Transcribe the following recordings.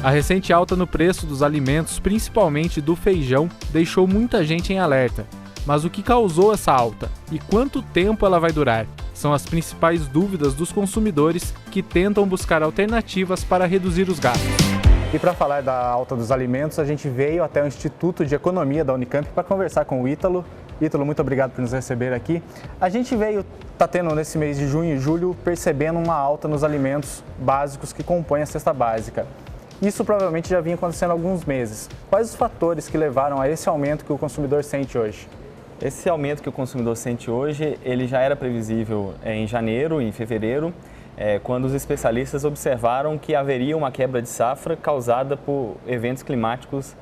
A recente alta no preço dos alimentos, principalmente do feijão, deixou muita gente em alerta. Mas o que causou essa alta e quanto tempo ela vai durar? São as principais dúvidas dos consumidores que tentam buscar alternativas para reduzir os gastos. E para falar da alta dos alimentos, a gente veio até o Instituto de Economia da Unicamp para conversar com o Ítalo. Ítalo, muito obrigado por nos receber aqui. A gente está tendo nesse mês de junho e julho, percebendo uma alta nos alimentos básicos que compõem a cesta básica. Isso provavelmente já vinha acontecendo há alguns meses. Quais os fatores que levaram a esse aumento que o consumidor sente hoje? Esse aumento que o consumidor sente hoje, ele já era previsível em janeiro e em fevereiro, quando os especialistas observaram que haveria uma quebra de safra causada por eventos climáticos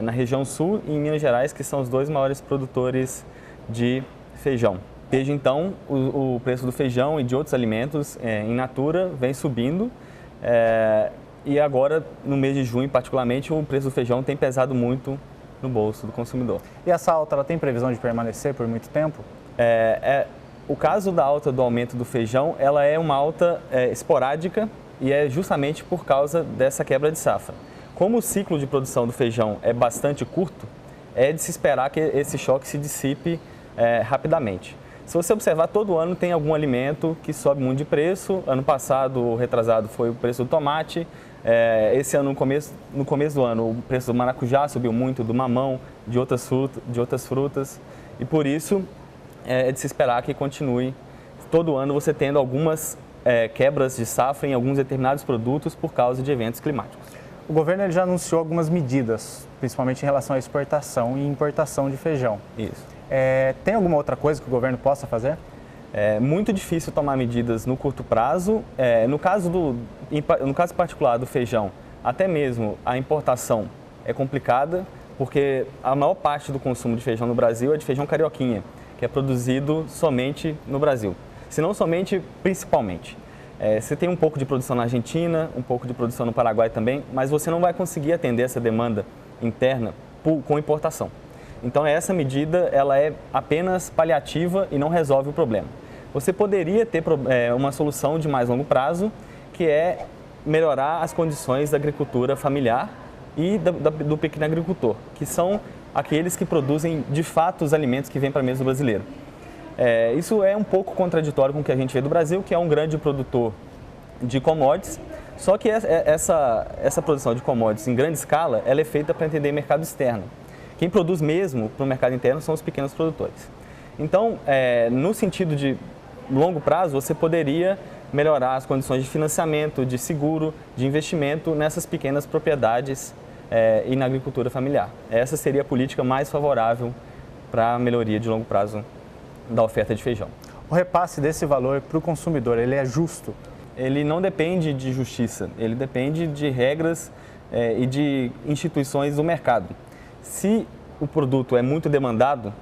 na região sul e em Minas Gerais, que são os dois maiores produtores de feijão. Desde então, o preço do feijão e de outros alimentos in natura vem subindo. E agora, no mês de junho, particularmente, o preço do feijão tem pesado muito no bolso do consumidor. E essa alta, ela tem previsão de permanecer por muito tempo? O caso da alta do aumento do feijão, ela é uma alta esporádica e é justamente por causa dessa quebra de safra. Como o ciclo de produção do feijão é bastante curto, é de se esperar que esse choque se dissipe rapidamente. Se você observar, todo ano tem algum alimento que sobe muito de preço. Ano passado, retrasado, foi o preço do tomate. Esse ano, no começo do ano, o preço do maracujá subiu muito, do mamão, de outras frutas. E por isso, é de se esperar que continue todo ano você tendo algumas quebras de safra em alguns determinados produtos por causa de eventos climáticos. O governo ele já anunciou algumas medidas, principalmente em relação à exportação e importação de feijão. Isso. Tem alguma outra coisa que o governo possa fazer? É muito difícil tomar medidas no curto prazo. No caso particular do feijão, até mesmo a importação é complicada, porque a maior parte do consumo de feijão no Brasil é de feijão carioquinha, que é produzido somente no Brasil. Se não somente, principalmente. Você tem um pouco de produção na Argentina, um pouco de produção no Paraguai também, mas você não vai conseguir atender essa demanda interna com importação. Então essa medida ela é apenas paliativa e não resolve o problema. Você poderia ter uma solução de mais longo prazo, que é melhorar as condições da agricultura familiar e do pequeno agricultor, que são aqueles que produzem de fato os alimentos que vêm para a mesa do brasileiro. Isso é um pouco contraditório com o que a gente vê do Brasil, que é um grande produtor de commodities, só que essa produção de commodities em grande escala ela é feita para atender mercado externo. Quem produz mesmo para o mercado interno são os pequenos produtores. Então, no sentido de longo prazo, você poderia melhorar as condições de financiamento, de seguro, de investimento nessas pequenas propriedades e na agricultura familiar. Essa seria a política mais favorável para a melhoria de longo prazo da oferta de feijão. O repasse desse valor para o consumidor, ele é justo? Ele não depende de justiça, ele depende de regras e de instituições do mercado. Se o produto é muito demandado,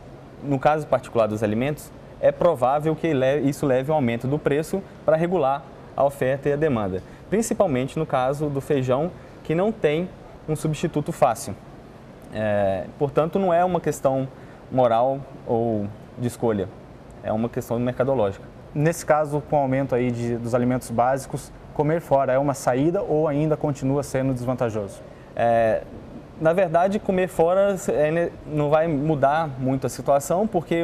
no caso particular dos alimentos, é provável que isso leve a um aumento do preço para regular a oferta e a demanda. Principalmente no caso do feijão, que não tem um substituto fácil. Portanto, não é uma questão moral ou de escolha, é uma questão mercadológica. Nesse caso, com o aumento aí dos alimentos básicos, comer fora é uma saída ou ainda continua sendo desvantajoso? Na verdade, comer fora não vai mudar muito a situação, porque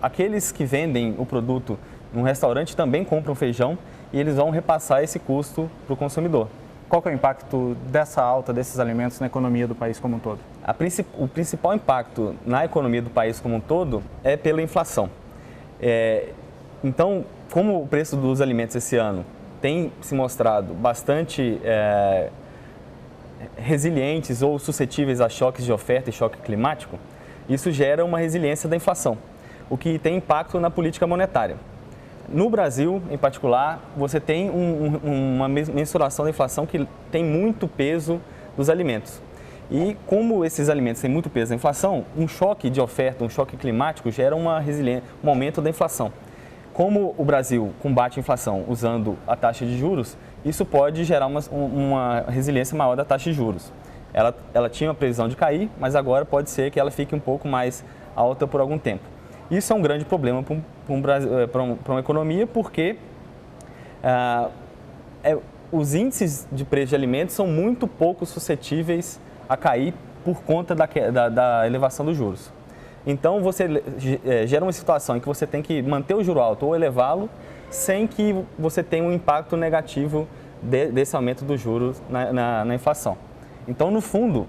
aqueles que vendem o produto num restaurante também compram feijão e eles vão repassar esse custo para o consumidor. Qual que é o impacto dessa alta desses alimentos na economia do país como um todo? O principal impacto na economia do país como um todo é pela inflação. Então, como o preço dos alimentos esse ano tem se mostrado bastante resilientes ou suscetíveis a choques de oferta e choque climático, isso gera uma resiliência da inflação, o que tem impacto na política monetária. No Brasil, em particular, você tem uma mensuração da inflação que tem muito peso dos alimentos. E como esses alimentos têm muito peso na inflação, um choque de oferta, um choque climático gera um aumento da inflação. Como o Brasil combate a inflação usando a taxa de juros, isso pode gerar uma resiliência maior da taxa de juros. Ela tinha uma previsão de cair, mas agora pode ser que ela fique um pouco mais alta por algum tempo. Isso é um grande problema para uma economia, porque os índices de preço de alimentos são muito pouco suscetíveis a cair por conta da elevação dos juros. Então, você gera uma situação em que você tem que manter o juro alto ou elevá-lo sem que você tenha um impacto negativo desse aumento dos juros na inflação. Então, no fundo,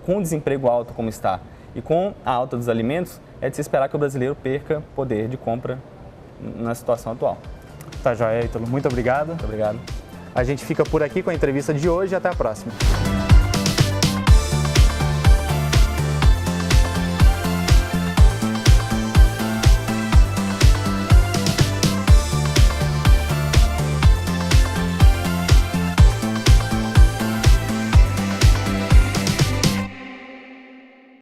com o desemprego alto como está e com a alta dos alimentos, é de se esperar que o brasileiro perca poder de compra na situação atual. Tá joia, Ítalo. Muito obrigado. Muito obrigado. A gente fica por aqui com a entrevista de hoje e até a próxima.